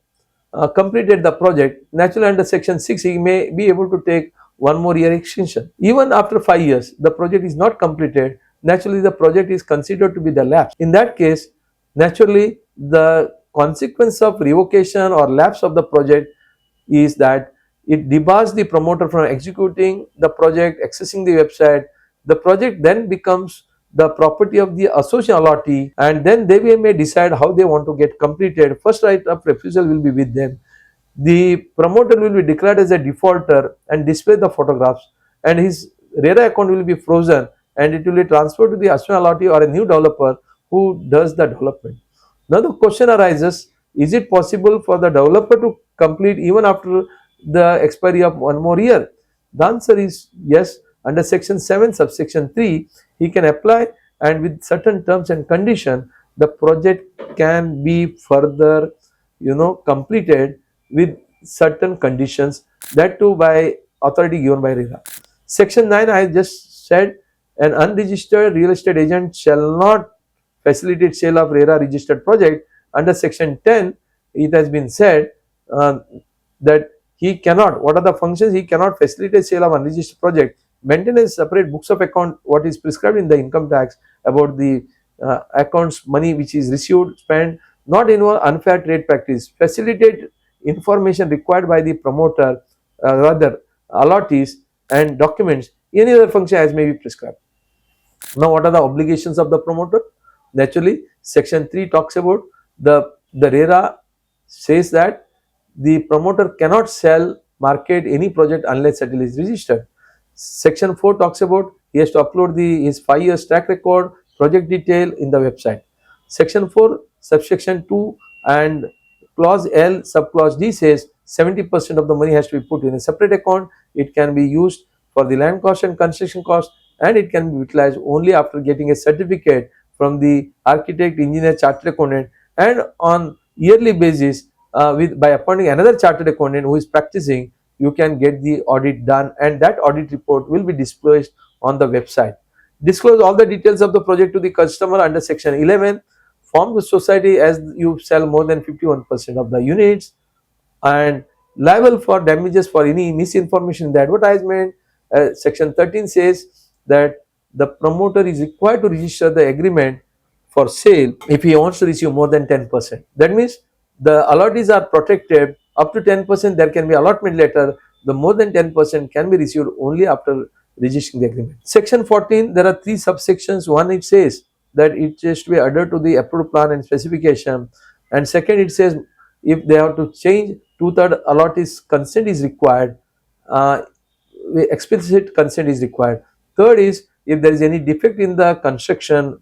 completed the project. Naturally under section 6 he may be able to take 1 more year extension. Even after 5 years the project is not completed, naturally the project is considered to be the lapse. In that case, naturally the consequence of revocation or lapse of the project is that it debars the promoter from executing the project, accessing the website. The project then becomes the property of the associate allottee, and then they may decide how they want to get completed. First right of refusal will be with them. The promoter will be declared as a defaulter and display the photographs, and his RERA account will be frozen, and it will be transferred to the associate allottee or a new developer who does the development. Now the question arises, is it possible for the developer to complete even after the expiry of one more year? The answer is yes. Under section 7 subsection 3, he can apply, and with certain terms and condition the project can be further completed with certain conditions, that too by authority given by RERA. Section 9, I just said, an unregistered real estate agent shall not facilitate sale of RERA registered project. Under section 10, it has been said that he cannot, what are the functions? He cannot facilitate sale of unregistered project, maintain a separate books of account, what is prescribed in the income tax about the accounts money which is received, spent, not involve unfair trade practice, facilitate information required by the promoter, rather allottees and documents, any other function as may be prescribed. Now what are the obligations of the promoter? Naturally, section 3 talks about the RERA says that the promoter cannot sell, market any project unless it is registered. Section 4 talks about he has to upload his 5 years track record, project detail in the website. Section 4 subsection 2 and clause L subclause D says 70% of the money has to be put in a separate account. It can be used for the land cost and construction cost, and it can be utilized only after getting a certificate from the architect, engineer, chartered accountant, and on yearly basis by appointing another chartered accountant who is practicing, you can get the audit done, and that audit report will be disclosed on the website. Disclose all the details of the project to the customer under section 11. Form the society as you sell more than 51% of the units, and liable for damages for any misinformation in the advertisement. Section 13 says that the promoter is required to register the agreement for sale if he wants to receive more than 10%. That means the allottees are protected up to 10%. There can be allotment later. The more than 10% can be received only after registering the agreement. Section 14, there are 3 subsections. One, it says that it has to be adhered to the approved plan and specification, and second, it says if they have to change, 2/3 allottees consent is required, explicit consent is required. Third is if there is any defect in the construction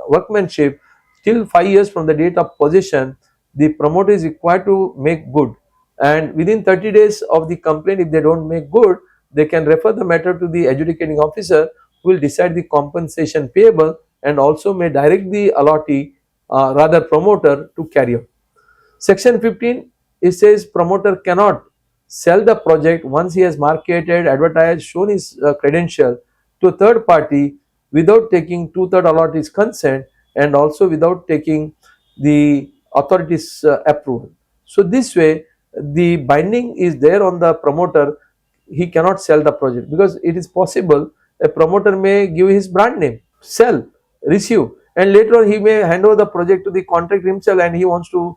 workmanship, till 5 years from the date of possession, the promoter is required to make good, and within 30 days of the complaint, if they don't make good, they can refer the matter to the adjudicating officer who will decide the compensation payable, and also may direct the allottee, rather promoter, to carry out. Section 15, it says promoter cannot sell the project once he has marketed, advertised, shown his credential to a third party without taking 2/3 allottee's consent, and also without taking the authority's approval. So this way the binding is there on the promoter. He cannot sell the project because it is possible a promoter may give his brand name, sell, receive, and later on he may hand over the project to the contractor himself and he wants to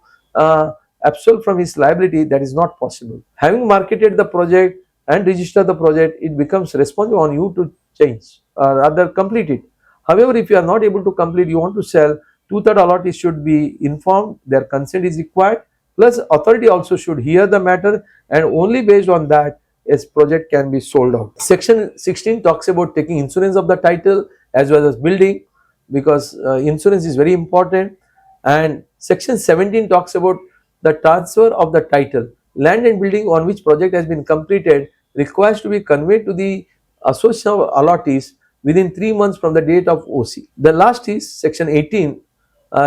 absolve from his liability. That is not possible. Having marketed the project and registered the project, it becomes responsible on you to change or rather complete it. However, if you are not able to complete, you want to sell, 2/3 allottees should be informed, their consent is required, plus authority also should hear the matter, and only based on that a project can be sold out. Section 16 talks about taking insurance of the title as well as building, because insurance is very important. And section 17 talks about the transfer of the title. Land and building on which project has been completed requires to be conveyed to the association of allottees within 3 months from the date of OC. The last is section 18,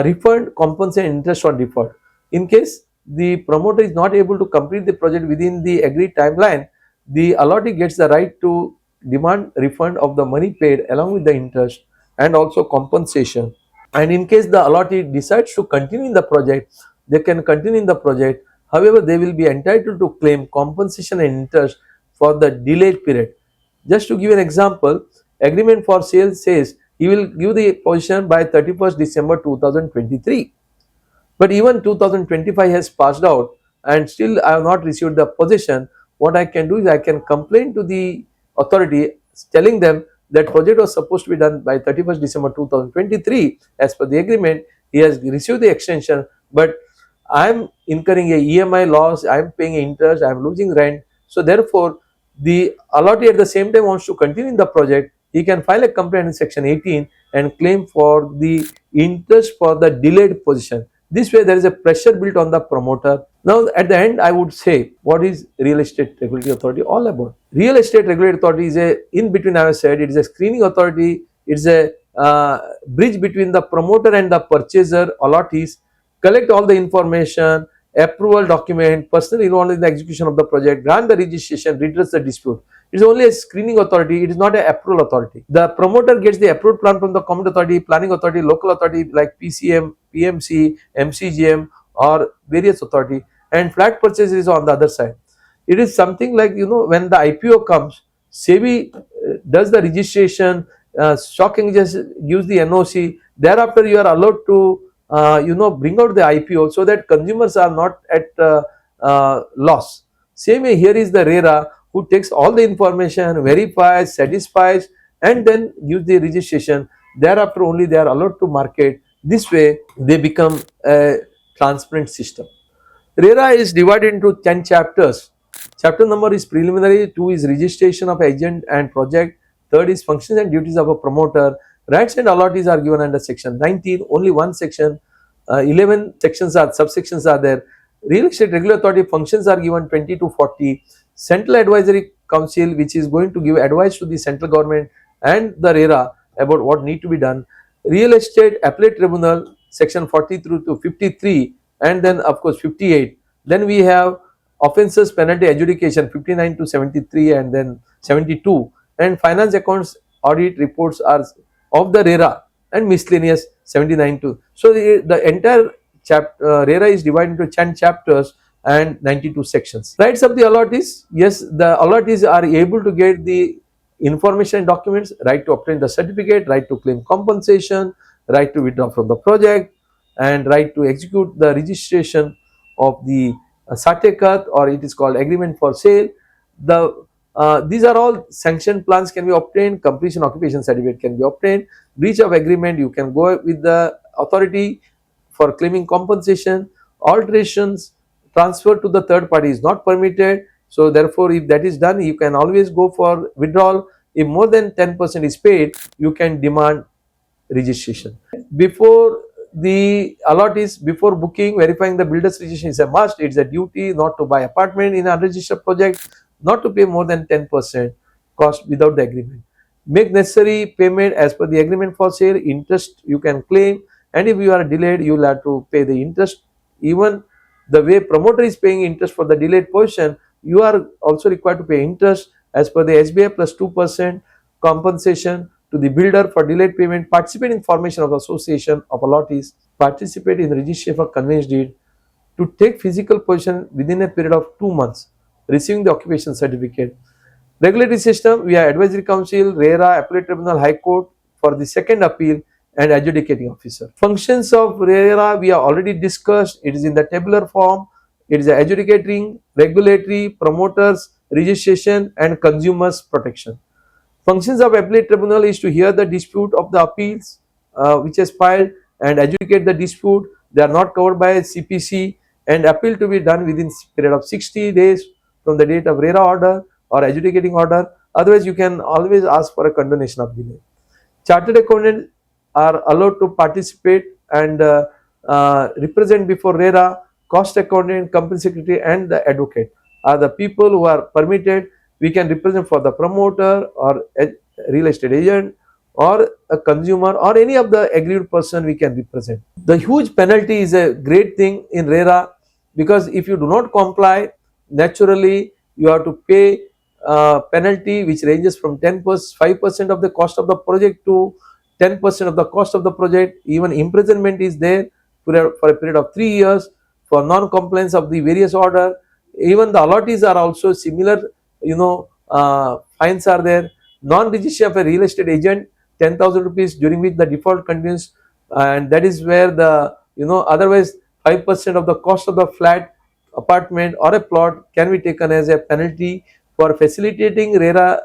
refund, compensation, interest on default. In case the promoter is not able to complete the project within the agreed timeline, the allottee gets the right to demand refund of the money paid along with the interest and also compensation. And in case the allottee decides to continue in the project, they can continue in the project. However, they will be entitled to claim compensation and interest for the delayed period. Just to give an example, agreement for sale says he will give the possession by 31st December 2023. But even 2025 has passed out and still I have not received the possession. What I can do is I can complain to the authority telling them That project was supposed to be done by 31st December 2023 as per the agreement. He has received the extension, but I am incurring a EMI loss, I am paying interest, I am losing rent. So therefore, the allottee at the same time wants to continue in the project. He can file a complaint in section 18 and claim for the interest for the delayed position. This way there is a pressure built on the promoter. Now at the end I would say, what is Real Estate Regulatory Authority all about? Real Estate Regulatory Authority is a in between, I have said, it is a screening authority, it is a bridge between the promoter and the purchaser allottees, collect all the information, approval document, personally involved in the execution of the project, grant the registration, redress the dispute. It is only a screening authority, it is not an approval authority. The promoter gets the approved plan from the Common Authority, Planning Authority, Local Authority like PCM, PMC, MCGM or various authority, and flat purchase is on the other side. It is something like, when the IPO comes, SEBI does the registration, stock exchange gives the NOC, thereafter you are allowed to bring out the IPO so that consumers are not at loss. Same way here is the RERA who takes all the information, verifies, satisfies and then gives the registration. Thereafter only they are allowed to market. This way they become a transparent system. RERA is divided into 10 chapters. Chapter number is preliminary, 2 is registration of agent and project, 3rd is functions and duties of a promoter. Rights and allottees are given under section 19, only one section, 11 sections are subsections are there. Real Estate Regulatory Authority functions are given 20 to 40. Central Advisory Council, which is going to give advice to the central government and the RERA about what need to be done. Real Estate Appellate Tribunal, section 40 through to 53 and then of course 58. Then we have offences penalty adjudication 59 to 73 and then 72, and finance accounts audit reports are of the RERA and miscellaneous 79 to. So the entire RERA is divided into 10 chapters and 92 sections. Rights of the allottees, yes, the allottees are able to get the information and documents, right to obtain the certificate, right to claim compensation, right to withdraw from the project and right to execute the registration of the Satekat, or it is called agreement for sale. These are all sanction plans can be obtained, completion occupation certificate can be obtained, breach of agreement you can go with the authority for claiming compensation, alterations, transfer to the third party is not permitted. So therefore if that is done you can always go for withdrawal. If more than 10% is paid you can demand registration. Before the allottees, before booking, verifying the builder's registration is a must. It's a duty not to buy apartment in an unregistered project, not to pay more than 10% cost without the agreement. Make necessary payment as per the agreement for sale. Interest you can claim, and if you are delayed you will have to pay the interest. Even the way promoter is paying interest for the delayed portion, you are also required to pay interest as per the SBI plus 2% compensation to the builder for delayed payment. Participate in formation of association of allottees, participate in registration for conveyance deed, to take physical possession within a period of 2 months, receiving the occupation certificate. Regulatory system, we have Advisory Council, RERA, Appellate Tribunal, High Court for the second appeal and adjudicating officer. Functions of RERA we have already discussed. It is in the tabular form. It is adjudicating, regulatory, promoters, registration and consumers protection. Functions of appellate tribunal is to hear the dispute of the appeals which is filed and adjudicate the dispute. They are not covered by CPC, and appeal to be done within period of 60 days from the date of RERA order or adjudicating order. Otherwise you can always ask for a condonation of delay. Chartered accountants are allowed to participate and represent before RERA. Cost accountant, company secretary and the advocate are the people who are permitted. We can represent for the promoter or a real estate agent or a consumer or any of the aggrieved person we can represent. The huge penalty is a great thing in RERA, because if you do not comply, naturally you have to pay penalty which ranges from 5% of the cost of the project to 10% of the cost of the project. Even imprisonment is there for a period of 3 years for non-compliance of the various order. Even the allottees are also similar, fines are there. Non-registration of a real estate agent, 10,000 rupees, during which the default continues, and that is where the otherwise 5% of the cost of the flat, apartment or a plot can be taken as a penalty for facilitating RERA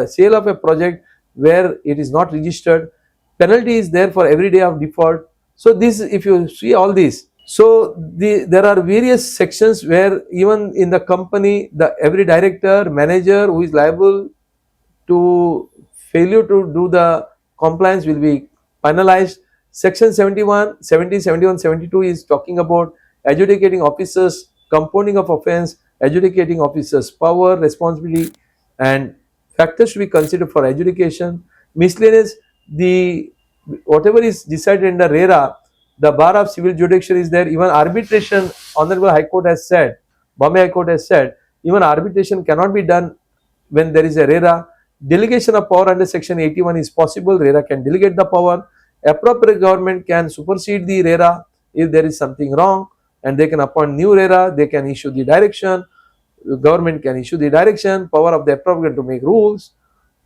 sale of a project where it is not registered. Penalty is there for every day of default. So this, if you see all this, so there are various sections where even in the company, the every director, manager who is liable to failure to do the compliance will be penalized. Section 71, 70, 71, 72 is talking about adjudicating officers, compounding of offence, adjudicating officers' power, responsibility, and factors to be considered for adjudication. Miscellaneous, the whatever is decided in the RERA, the bar of civil judiciary is there. Even arbitration, Honorable High Court has said, Bombay High Court has said, even arbitration cannot be done when there is a RERA. Delegation of power under section 81 is possible. RERA can delegate the power. Appropriate government can supersede the RERA if there is something wrong, and they can appoint new RERA. They can issue the direction. The government can issue the direction. Power of the appropriate to make rules.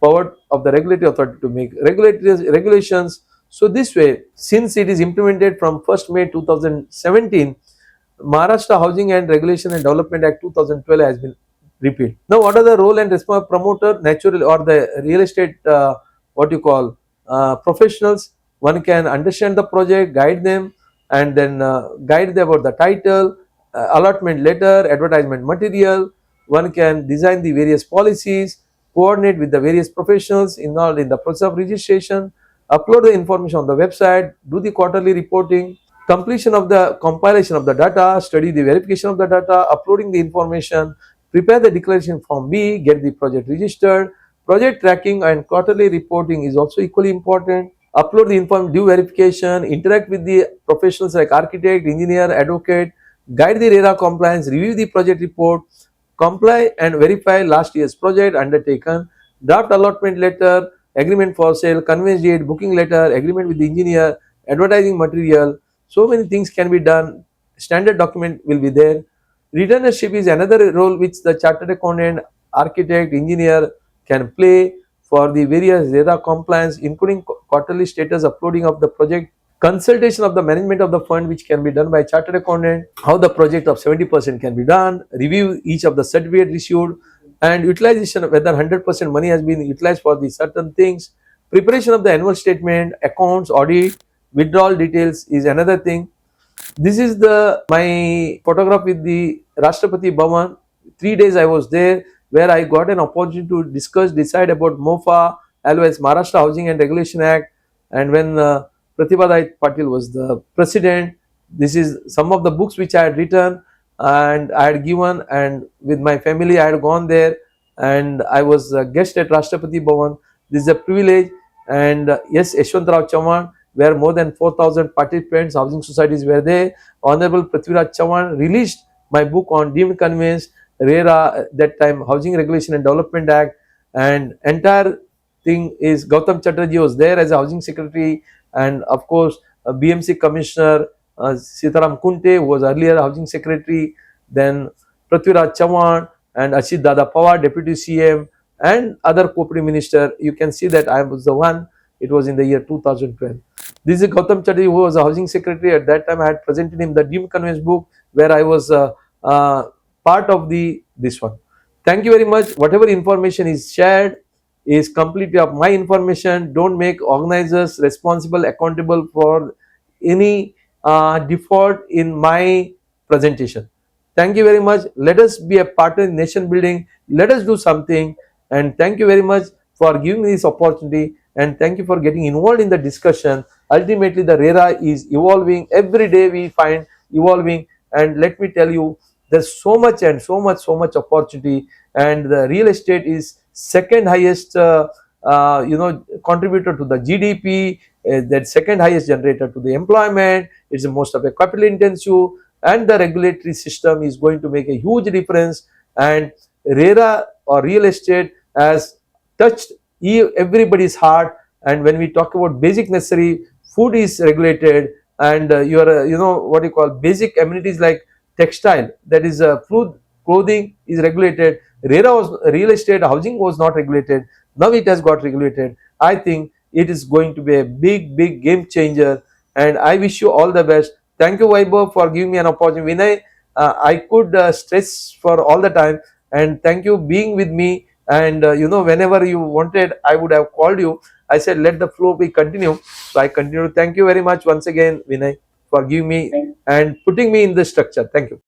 Power of the regulatory authority to make regulations. So this way, since it is implemented from 1st May 2017, Maharashtra Housing and Regulation and Development Act 2012 has been repealed. Now, what are the role and responsibility of promoter, natural or the real estate, what you call professionals? One can understand the project, guide them, and then guide them about the title, allotment letter, advertisement material. One can design the various policies, coordinate with the various professionals involved in the process of registration, upload the information on the website, do the quarterly reporting, completion of the compilation of the data, study the verification of the data, uploading the information, prepare the declaration form B, get the project registered. Project tracking and quarterly reporting is also equally important. Upload the inform, do verification, interact with the professionals like architect, engineer, advocate, guide the RERA compliance, review the project report, comply and verify last year's project undertaken, draft allotment letter, agreement for sale, conveyance deed, booking letter, agreement with the engineer, advertising material. So many things can be done. Standard document will be there. Returnership is another role which the chartered accountant, architect, engineer can play for the various RERA compliance, including quarterly status uploading of the project, consultation of the management of the fund which can be done by chartered accountant, how the project of 70% can be done, review each of the certificate issued, and utilization of whether 100% money has been utilized for the certain things. Preparation of the annual statement, accounts, audit, withdrawal details is another thing. This is the my photograph with the Rashtrapati Bhavan. 3 days I was there, where I got an opportunity to decide about MOFA, as well as Maharashtra Housing and Regulation Act. And when Pratibha Patil was the president, this is some of the books which I had written and I had given, and with my family I had gone there, and I was a guest at Rashtrapati Bhavan. This is a privilege. And yes, Yashwantrao Chauhan, where more than 4,000 participants, housing societies were there. Honorable Prithviraj Chauhan released my book on deemed conveyance, RERA, that time Housing Regulation and Development Act, and entire thing is Gautam Chatterjee was there as a housing secretary, and of course BMC Commissioner Sitaram Kunte, who was earlier housing secretary, then Prithviraj Chauhan and Ashit Dada Pawar, deputy CM, and other cooperative minister. You can see that I was the one. It was in the year 2012. This is Gautam Chatterjee, who was a housing secretary at that time. I had presented him the deemed conveyance book, where I was part of this one. Thank you very much. Whatever information is shared is completely of my information. Don't make organizers responsible, accountable for any default in my presentation. Thank you very much. Let us be a partner in nation building. Let us do something. And thank you very much for giving me this opportunity. And thank you for getting involved in the discussion. Ultimately, the RERA is evolving. Every day we find evolving. And let me tell you, there's so much opportunity. And the real estate is second highest, contributor to the GDP. That second highest generator to the employment. It's the most of a capital intensive, and the regulatory system is going to make a huge difference. And RERA or real estate has touched everybody's heart. And when we talk about basic necessary, food is regulated, and what you call basic amenities like textile, that is food, clothing is regulated. RERA was real estate, housing was not regulated. Now it has got regulated. I think it is going to be a big game changer, and I wish you all the best. Thank you, Vaibhav, for giving me an opportunity. Vinay, I could stress for all the time, and thank you being with me And whenever you wanted, I would have called you. I said, let the flow be continue. So I continue. Thank you very much once again, Vinay, for giving me Thank and putting me in this structure. Thank you.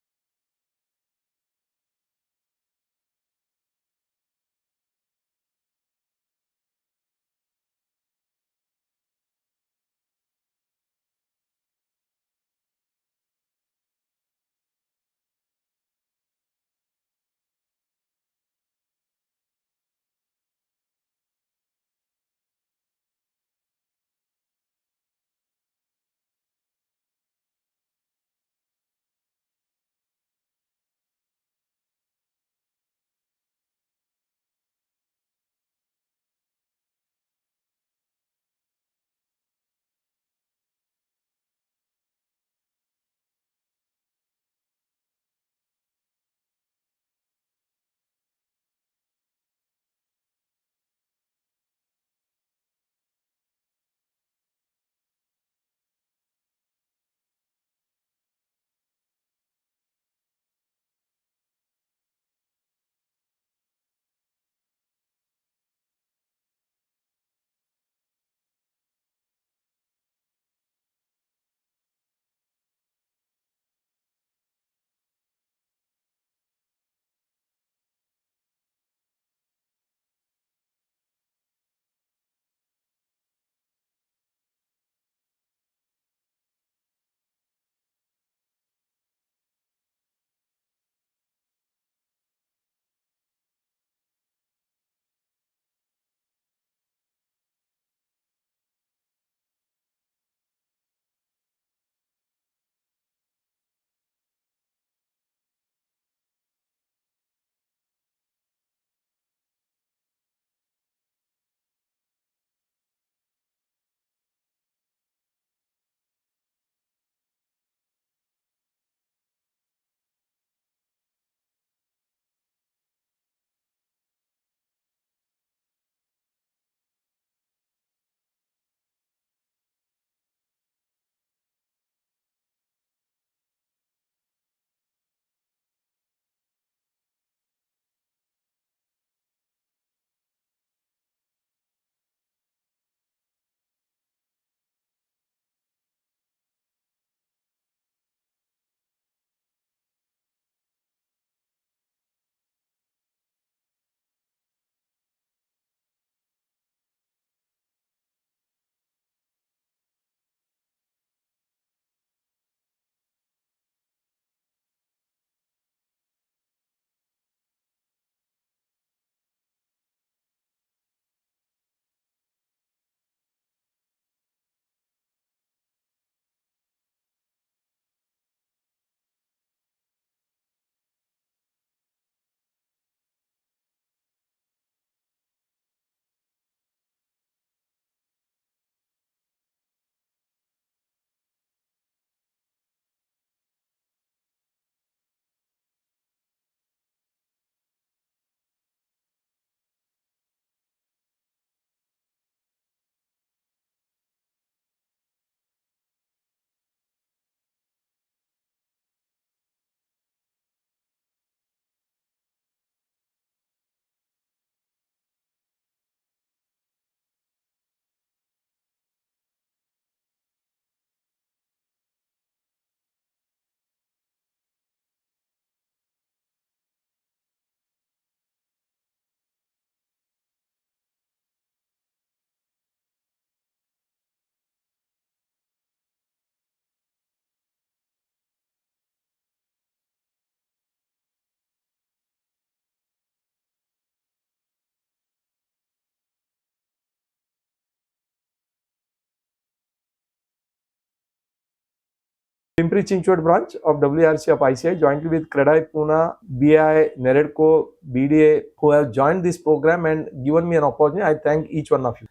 Pimpri Chinchwad branch of WRC of ICI, jointly with Credai Pune, BI, Neredco, BDA, who have joined this program and given me an opportunity. I thank each one of you.